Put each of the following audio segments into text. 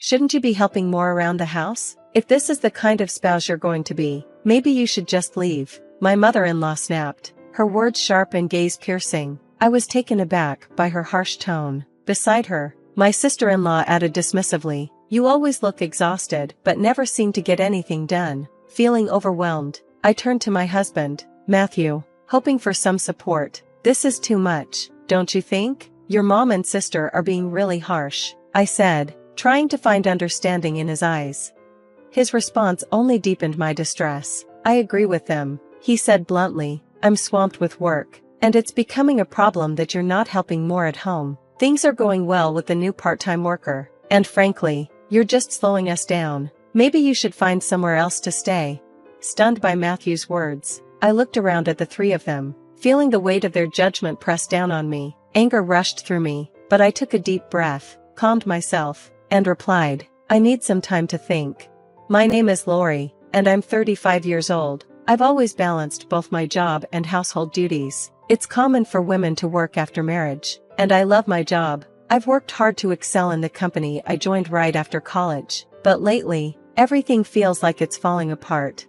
Shouldn't you be helping more around the house? If this is the kind of spouse you're going to be, maybe you should just leave, my mother-in-law snapped, her words sharp and gaze piercing. I was taken aback by her harsh tone. Beside her, my sister-in-law added dismissively, "You always look exhausted but never seem to get anything done." Feeling overwhelmed, I turned to my husband, Matthew, hoping for some support. "This is too much, don't you think? Your mom and sister are being really harsh," I said, trying to find understanding in his eyes. His response only deepened my distress. "I agree with them," he said bluntly. "I'm swamped with work, and it's becoming a problem that you're not helping more at home. Things are going well with the new part-time worker, and frankly, you're just slowing us down. Maybe you should find somewhere else to stay." Stunned by Matthew's words, I looked around at the three of them, feeling the weight of their judgment press down on me. Anger rushed through me, but I took a deep breath, calmed myself, and replied, "I need some time to think. My name is Lori, and I'm 35 years old. I've always balanced both my job and household duties. It's common for women to work after marriage, and I love my job. I've worked hard to excel in the company I joined right after college, but lately, everything feels like it's falling apart."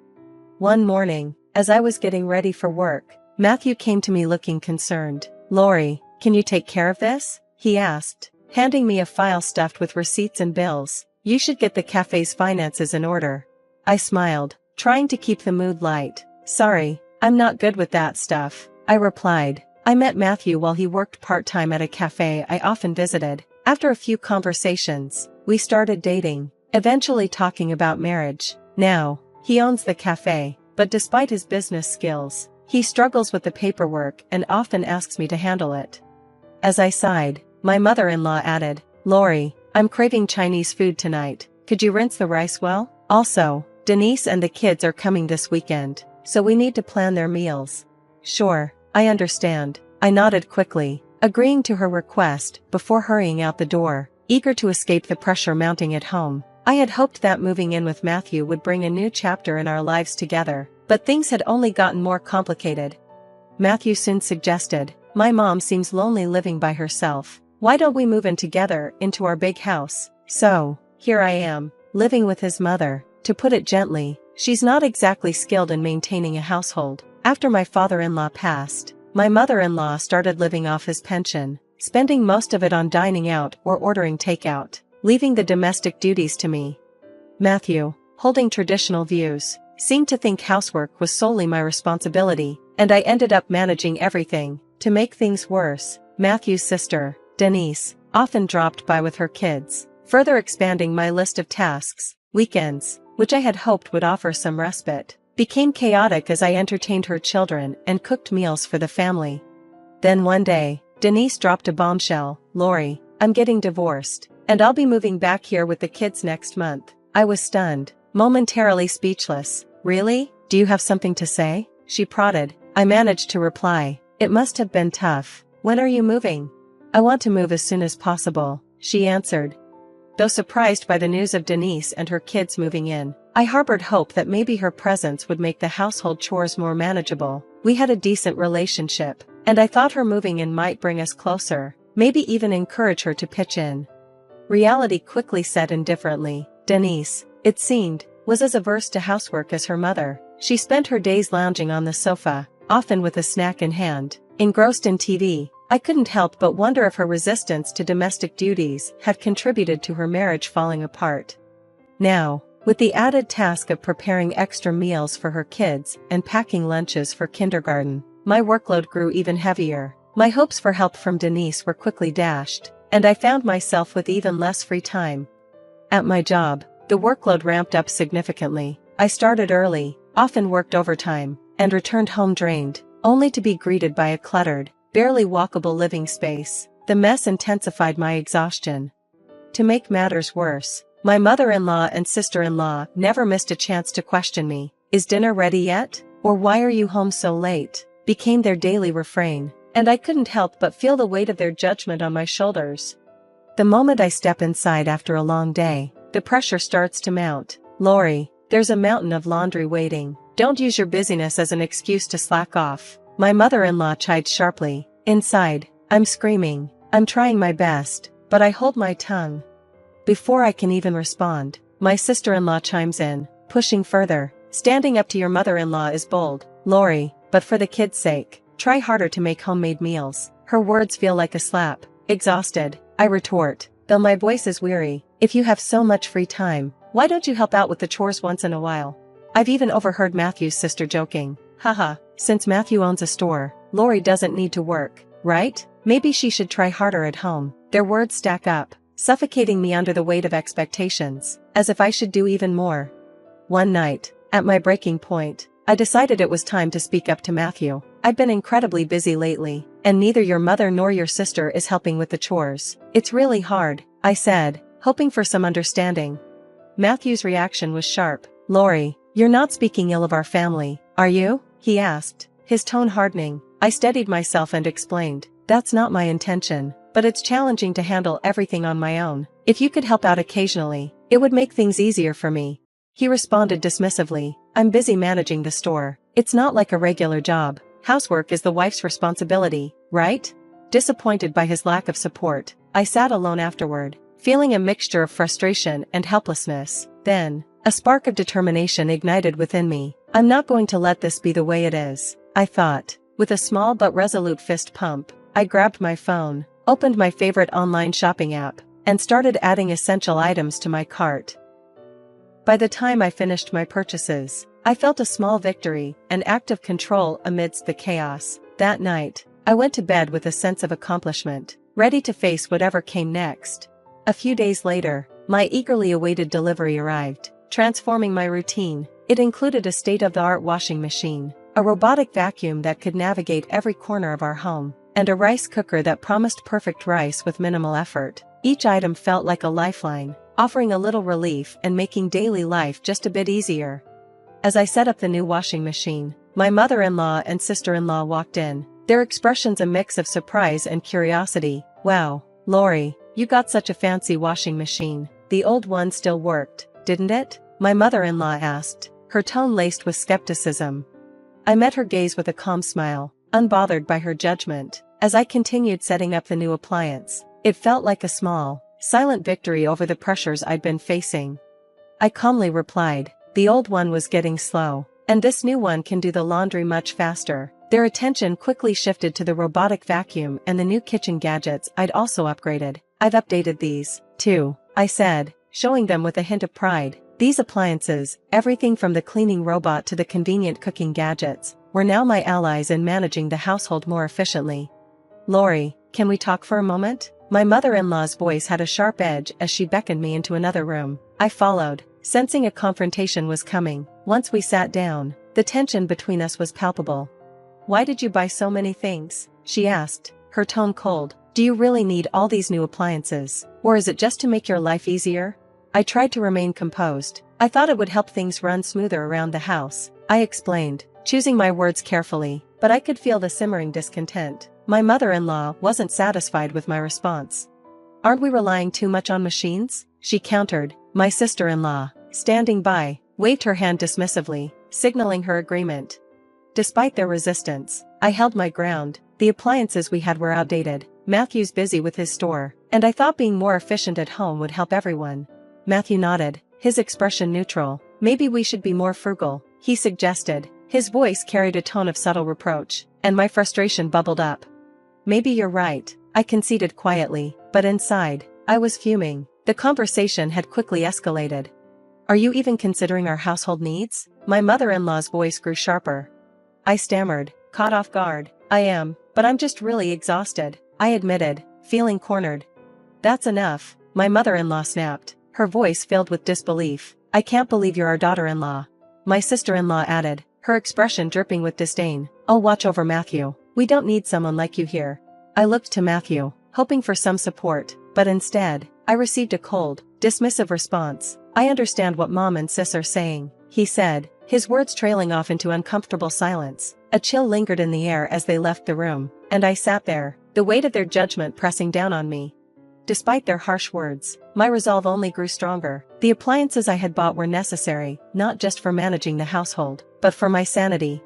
One morning, as I was getting ready for work, Matthew came to me looking concerned. "Lori, can you take care of this?" he asked, handing me a file stuffed with receipts and bills. "You should get the cafe's finances in order." I smiled, trying to keep the mood light. "Sorry, I'm not good with that stuff," I replied. I met Matthew while he worked part-time at a cafe I often visited. After a few conversations, we started dating, eventually talking about marriage. Now, he owns the cafe, but despite his business skills, he struggles with the paperwork and often asks me to handle it. As I sighed, my mother-in-law added, "Lori, I'm craving Chinese food tonight. Could you rinse the rice well? Also, Denise and the kids are coming this weekend, so we need to plan their meals." "Sure, I understand," I nodded quickly, agreeing to her request before hurrying out the door, eager to escape the pressure mounting at home. I had hoped that moving in with Matthew would bring a new chapter in our lives together, but things had only gotten more complicated. Matthew soon suggested, "My mom seems lonely living by herself. Why don't we move in together into our big house?" So, here I am, living with his mother. To put it gently, she's not exactly skilled in maintaining a household. After my father-in-law passed, my mother-in-law started living off his pension, spending most of it on dining out or ordering takeout, leaving the domestic duties to me. Matthew, holding traditional views, seemed to think housework was solely my responsibility, and I ended up managing everything. To make things worse, Matthew's sister, Denise, often dropped by with her kids, further expanding my list of tasks. Weekends, which I had hoped would offer some respite, became chaotic as I entertained her children and cooked meals for the family. Then one day, Denise dropped a bombshell, "Lori, I'm getting divorced, and I'll be moving back here with the kids next month." I was stunned, momentarily speechless. "Really? Do you have something to say?" she prodded. I managed to reply, "It must have been tough. When are you moving?" "I want to move as soon as possible," she answered. Though surprised by the news of Denise and her kids moving in, I harbored hope that maybe her presence would make the household chores more manageable. We had a decent relationship, and I thought her moving in might bring us closer, maybe even encourage her to pitch in. Reality quickly set in differently. Denise, it seemed, was as averse to housework as her mother. She spent her days lounging on the sofa, often with a snack in hand, engrossed in TV. I couldn't help but wonder if her resistance to domestic duties had contributed to her marriage falling apart. Now, with the added task of preparing extra meals for her kids and packing lunches for kindergarten, my workload grew even heavier. My hopes for help from Denise were quickly dashed, and I found myself with even less free time. At my job, the workload ramped up significantly. I started early, often worked overtime, and returned home drained, only to be greeted by a cluttered, barely walkable living space. The mess intensified my exhaustion. To make matters worse, my mother-in-law and sister-in-law never missed a chance to question me. "Is dinner ready yet?" or "Why are you home so late?" became their daily refrain, and I couldn't help but feel the weight of their judgment on my shoulders. The moment I step inside after a long day, the pressure starts to mount. "Lori, there's a mountain of laundry waiting. Don't use your busyness as an excuse to slack off," my mother-in-law chides sharply. Inside, I'm screaming. I'm trying my best, but I hold my tongue. Before I can even respond, my sister-in-law chimes in, pushing further. Standing up to your mother-in-law is bold, Lori, but for the kids' sake, try harder to make homemade meals. Her words feel like a slap. Exhausted, I retort, though my voice is weary, if you have so much free time, why don't you help out with the chores once in a while? I've even overheard Matthew's sister joking, haha, since Matthew owns a store, Lori doesn't need to work, right? Maybe she should try harder at home. Their words stack up, suffocating me under the weight of expectations, as if I should do even more. One night, at my breaking point, I decided it was time to speak up to Matthew. I've been incredibly busy lately, and neither your mother nor your sister is helping with the chores. It's really hard, I said, hoping for some understanding. Matthew's reaction was sharp. Lori, you're not speaking ill of our family, are you? He asked, his tone hardening. I steadied myself and explained, that's not my intention, but it's challenging to handle everything on my own. If you could help out occasionally, it would make things easier for me. He responded dismissively, I'm busy managing the store. It's not like a regular job. Housework is the wife's responsibility, right? Disappointed by his lack of support, I sat alone afterward, feeling a mixture of frustration and helplessness. Then, a spark of determination ignited within me. I'm not going to let this be the way it is, I thought. With a small but resolute fist pump, I grabbed my phone, opened my favorite online shopping app, and started adding essential items to my cart. By the time I finished my purchases, I felt a small victory, an act of control amidst the chaos. That night, I went to bed with a sense of accomplishment, ready to face whatever came next. A few days later, my eagerly awaited delivery arrived, transforming my routine. It included a state-of-the-art washing machine, a robotic vacuum that could navigate every corner of our home, and a rice cooker that promised perfect rice with minimal effort. Each item felt like a lifeline, offering a little relief and making daily life just a bit easier. As I set up the new washing machine, my mother-in-law and sister-in-law walked in, their expressions a mix of surprise and curiosity. Wow, Lori, you got such a fancy washing machine. The old one still worked, didn't it? My mother-in-law asked, her tone laced with skepticism. I met her gaze with a calm smile, unbothered by her judgment. As I continued setting up the new appliance, it felt like a small, silent victory over the pressures I'd been facing. I calmly replied, the old one was getting slow, and this new one can do the laundry much faster. Their attention quickly shifted to the robotic vacuum and the new kitchen gadgets I'd also upgraded. I've updated these, too, I said, showing them with a hint of pride. These appliances, everything from the cleaning robot to the convenient cooking gadgets, were now my allies in managing the household more efficiently. Lori, can we talk for a moment? My mother-in-law's voice had a sharp edge as she beckoned me into another room. I followed, sensing a confrontation was coming. Once we sat down, the tension between us was palpable. Why did you buy so many things? She asked, her tone cold. Do you really need all these new appliances, or is it just to make your life easier? I tried to remain composed. I thought it would help things run smoother around the house, I explained, choosing my words carefully, but I could feel the simmering discontent. My mother-in-law wasn't satisfied with my response. Aren't we relying too much on machines? She countered. My sister-in-law, standing by, waved her hand dismissively, signaling her agreement. Despite their resistance, I held my ground. The appliances we had were outdated. Matthew's busy with his store, and I thought being more efficient at home would help everyone. Matthew nodded, his expression neutral. Maybe we should be more frugal, he suggested. His voice carried a tone of subtle reproach, and my frustration bubbled up. Maybe you're right, I conceded quietly, but inside, I was fuming. The conversation had quickly escalated. Are you even considering our household needs? My mother-in-law's voice grew sharper. I stammered, caught off guard. I am, but I'm just really exhausted, I admitted, feeling cornered. That's enough, my mother-in-law snapped, her voice filled with disbelief. I can't believe you're our daughter-in-law. My sister-in-law added, her expression dripping with disdain. I'll watch over Matthew. We don't need someone like you here. I looked to Matthew, hoping for some support, but instead, I received a cold, dismissive response. I understand what Mom and Sis are saying, he said, his words trailing off into uncomfortable silence. A chill lingered in the air as they left the room, and I sat there, the weight of their judgment pressing down on me. Despite their harsh words, my resolve only grew stronger. The appliances I had bought were necessary, not just for managing the household, but for my sanity.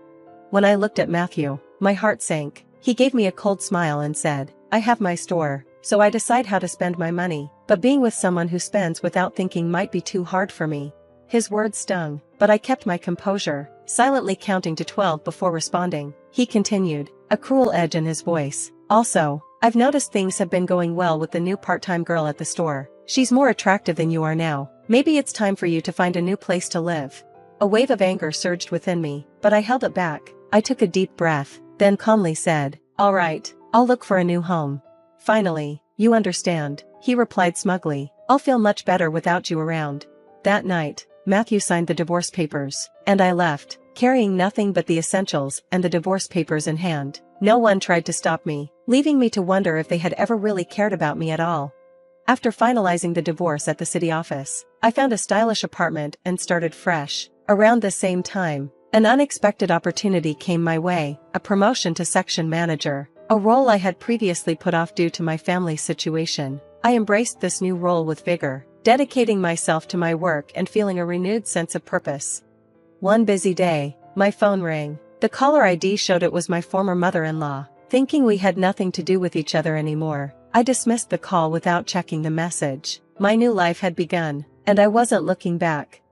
When I looked at Matthew, my heart sank. He gave me a cold smile and said, I have my store, so I decide how to spend my money. but being with someone who spends without thinking might be too hard for me. His words stung, but I kept my composure, silently counting to 12 before responding. He continued, a cruel edge in his voice. Also, I've noticed things have been going well with the new part-time girl at the store. She's more attractive than you are now. Maybe it's time for you to find a new place to live. A wave of anger surged within me, but I held it back. I took a deep breath, then calmly said, all right, I'll look for a new home. Finally, you understand, he replied smugly. I'll feel much better without you around. That night, Matthew signed the divorce papers, and I left, carrying nothing but the essentials and the divorce papers in hand. No one tried to stop me, leaving me to wonder if they had ever really cared about me at all. After finalizing the divorce at the city office, I found a stylish apartment and started fresh. Around the same time, an unexpected opportunity came my way, a promotion to section manager, a role I had previously put off due to my family's situation. I embraced this new role with vigor, dedicating myself to my work and feeling a renewed sense of purpose. One busy day, my phone rang. The caller ID showed it was my former mother-in-law. Thinking we had nothing to do with each other anymore, I dismissed the call without checking the message. My new life had begun, and I wasn't looking back.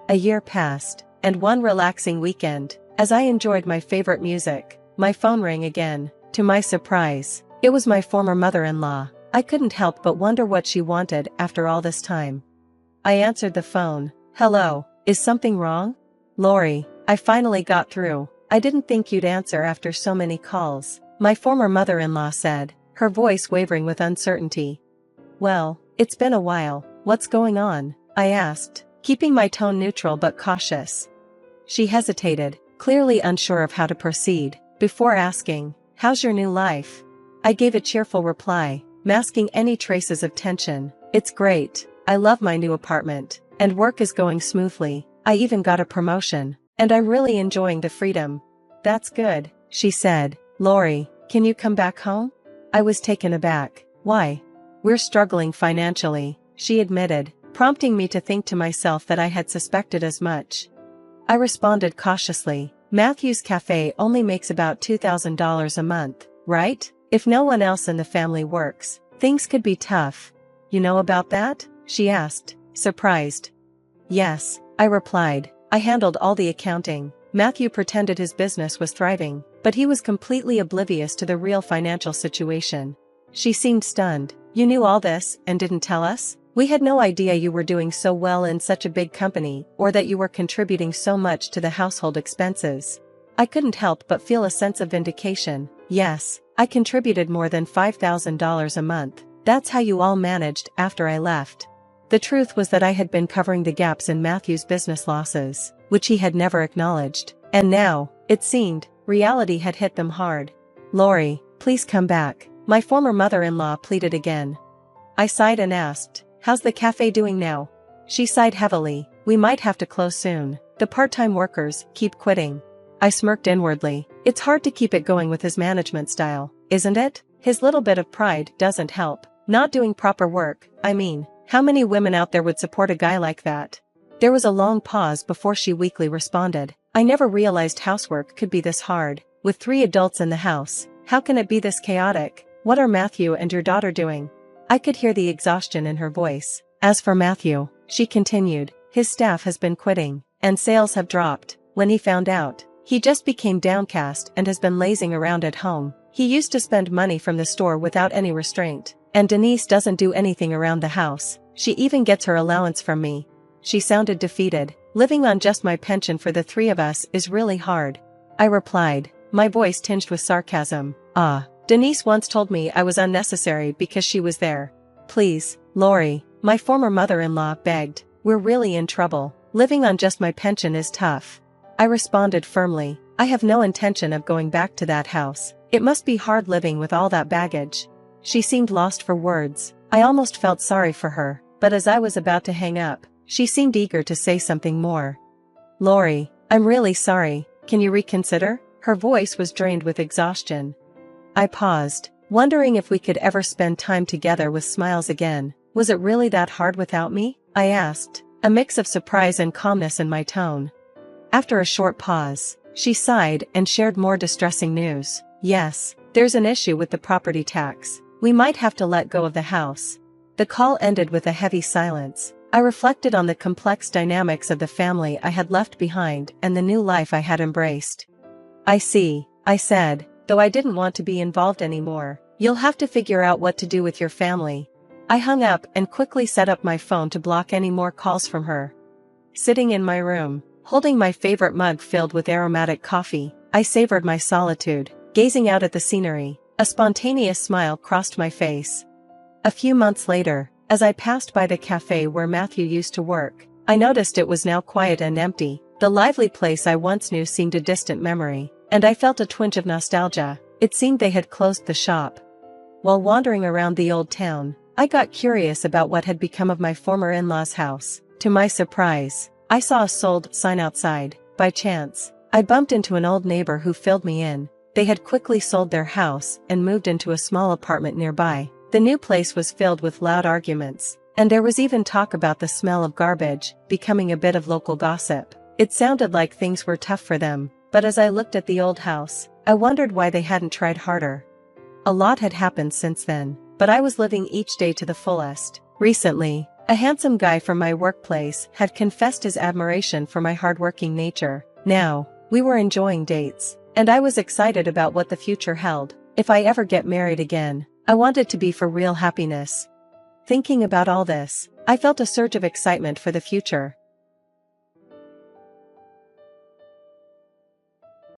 A year passed, and one relaxing weekend, as I enjoyed my favorite music, my phone rang again. To my surprise, it was my former mother-in-law. I couldn't help but wonder what she wanted after all this time. I answered the phone. Hello, is something wrong? Lori, I finally got through. I didn't think you'd answer after so many calls, my former mother-in-law said, her voice wavering with uncertainty. Well, it's been a while. What's going on? I asked, keeping my tone neutral but cautious. She hesitated, clearly unsure of how to proceed, before asking, how's your new life? I gave a cheerful reply, masking any traces of tension. It's great. I love my new apartment, and work is going smoothly. I even got a promotion, and I'm really enjoying the freedom. That's good, she said. Lori, can you come back home? I was taken aback. Why? We're struggling financially, she admitted, prompting me to think to myself that I had suspected as much. I responded cautiously. Matthew's cafe only makes about $2,000 a month, right? If no one else in the family works, things could be tough. You know about that? She asked, surprised. Yes, I replied. I handled all the accounting. Matthew pretended his business was thriving, but he was completely oblivious to the real financial situation. She seemed stunned. You knew all this and didn't tell us? We had no idea you were doing so well in such a big company, or that you were contributing so much to the household expenses. I couldn't help but feel a sense of vindication. Yes, I contributed more than $5,000 a month. That's how you all managed after I left. The truth was that I had been covering the gaps in Matthew's business losses, which he had never acknowledged. And now, it seemed, reality had hit them hard. Lori, please come back. My former mother-in-law pleaded again. I sighed and asked, how's the cafe doing now? She sighed heavily. We might have to close soon. The part-time workers keep quitting. I smirked inwardly. It's hard to keep it going with his management style, isn't it? His little bit of pride doesn't help. Not doing proper work, I mean. How many women out there would support a guy like that? There was a long pause before she weakly responded. I never realized housework could be this hard. With 3 adults in the house, how can it be this chaotic? What are Matthew and your daughter doing? I could hear the exhaustion in her voice. As for Matthew, she continued, his staff has been quitting, and sales have dropped. When he found out, he just became downcast and has been lazing around at home. He used to spend money from the store without any restraint, and Denise doesn't do anything around the house. She even gets her allowance from me. She sounded defeated. Living on just my pension for the 3 of us is really hard. I replied, my voice tinged with sarcasm. Denise once told me I was unnecessary because she was there. Please, Lori, my former mother-in-law begged. We're really in trouble. Living on just my pension is tough. I responded firmly. I have no intention of going back to that house. It must be hard living with all that baggage. She seemed lost for words. I almost felt sorry for her, but as I was about to hang up, she seemed eager to say something more. Lori, I'm really sorry. Can you reconsider? Her voice was drained with exhaustion. I paused, wondering if we could ever spend time together with smiles again. Was it really that hard without me? I asked, a mix of surprise and calmness in my tone. After a short pause, she sighed and shared more distressing news. Yes, there's an issue with the property tax. We might have to let go of the house. The call ended with a heavy silence. I reflected on the complex dynamics of the family I had left behind and the new life I had embraced. "I see," I said, though I didn't want to be involved anymore. "You'll have to figure out what to do with your family." I hung up and quickly set up my phone to block any more calls from her. Sitting in my room, holding my favorite mug filled with aromatic coffee, I savored my solitude, gazing out at the scenery. A spontaneous smile crossed my face. A few months later, as I passed by the cafe where Matthew used to work, I noticed it was now quiet and empty. The lively place I once knew seemed a distant memory, and I felt a twinge of nostalgia. It seemed they had closed the shop. While wandering around the old town, I got curious about what had become of my former in-laws' house. To my surprise, I saw a sold sign outside. By chance, I bumped into an old neighbor who filled me in. They had quickly sold their house and moved into a small apartment nearby. The new place was filled with loud arguments, and there was even talk about the smell of garbage becoming a bit of local gossip. It sounded like things were tough for them, but as I looked at the old house, I wondered why they hadn't tried harder. A lot had happened since then, but I was living each day to the fullest. Recently, a handsome guy from my workplace had confessed his admiration for my hardworking nature. Now, we were enjoying dates, and I was excited about what the future held. If I ever get married again, I wanted to be for real happiness. Thinking about all this, I felt a surge of excitement for the future.